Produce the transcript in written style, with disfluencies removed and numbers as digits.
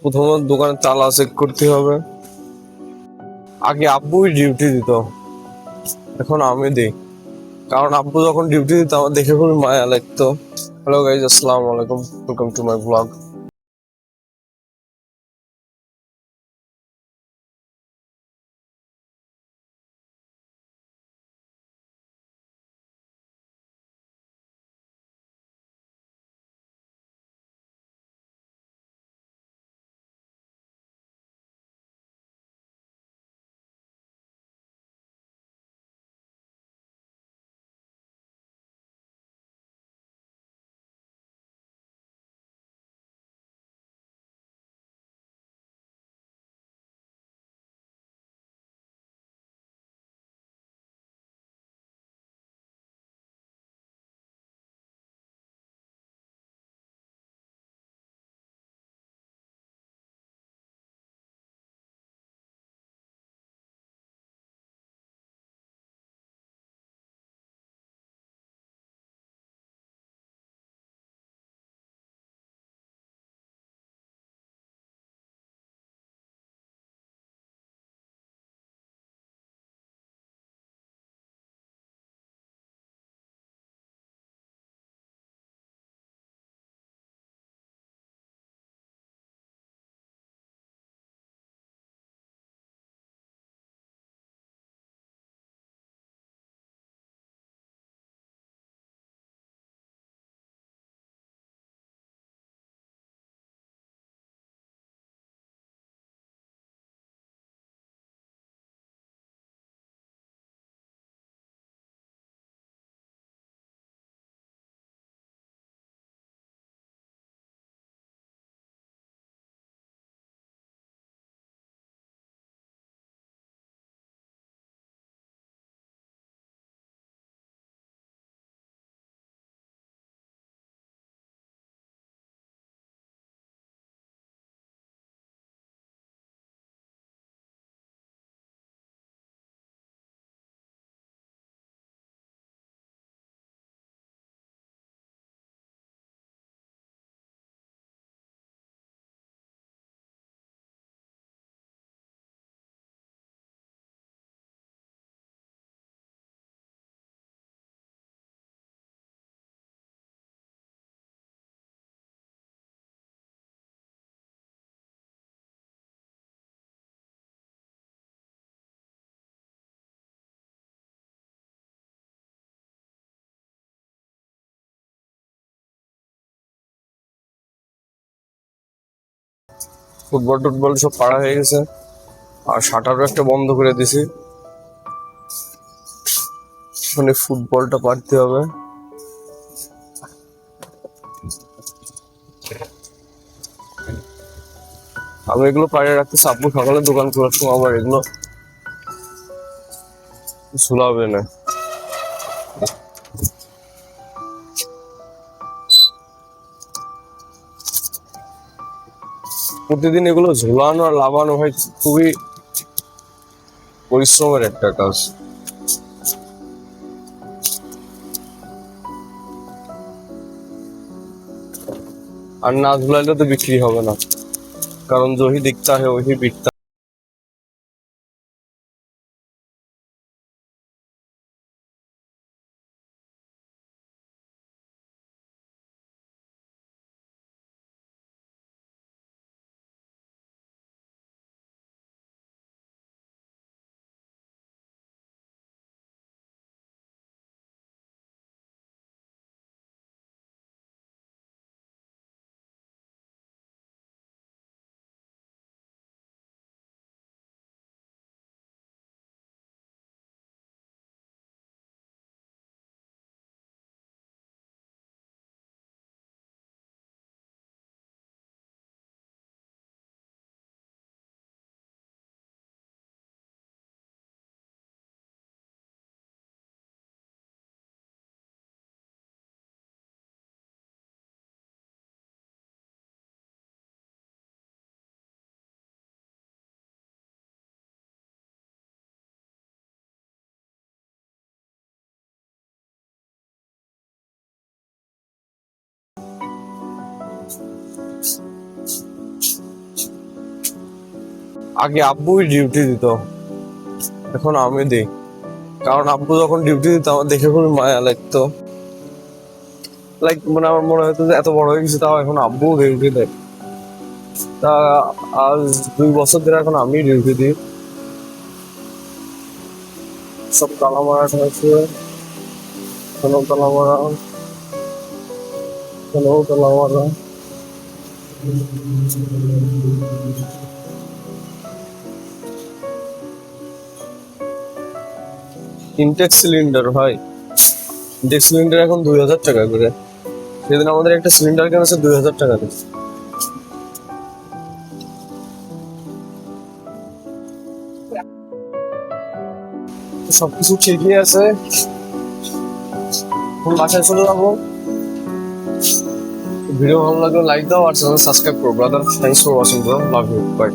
প্রথমত দোকানে তালা চেক করতে হবে। আগে আব্বুই ডিউটি দিত, এখন আমি দিই। কারণ আব্বু যখন ডিউটি দিত আমার দেখে খুবই মায়া লাগতো। হ্যালো গাইজ, আসসালামু আলাইকুম, welcome to my blog. Football টুটবল সব পাড়া হয়ে গেছে, আর শাটারও একটা বন্ধ করে দিছি। মানে ফুটবলটা পারতে হবে। আমি এগুলো পাড়িয়ে রাখতে আব্বু সকালে দোকান খোলার সময় আবার এগুলো ঝুলাবে না। প্রতিদিন এগুলো ঝুলানো আর লাগানো হয়, খুবই পরিশ্রমের একটা কাজ। আর না ঝুলাইলে তো বিক্রি হবে না, কারণ যহি দিকতা হয় ওহি বিকতা। আগে আব্বুই ডিউটি দিত, এখন আমি দিই। কারণ আব্বু যখন ডিউটি দিত আমার দেখে খুবই মায়া লাগতো। মানে আমার মনে হতো যে এত বড় হয়ে গেছে তাও এখন আব্বু ডিউটি দেয়। তা আজ 2 বছর ধরে এখন আমি ডিউটি দিই। সব তালা মারা আছে, কোনো তালা মারা, কোনো তালা মারা। 3টে সিলিন্ডার ভাই, 3টে সিলিন্ডার এখন 2000 টাকা করে। সেদিন আমাদের একটা সিলিন্ডার কিনেছে 2000 টাকা দিয়ে। সবকিছু ঠিকই আছে, এখন বাসায় চলে যাবো। ভিডিও ভালো লাগলে লাইক দাও আর চ্যানেল সাবস্ক্রাইব করো brother. Thanks for watching bro, love you, by.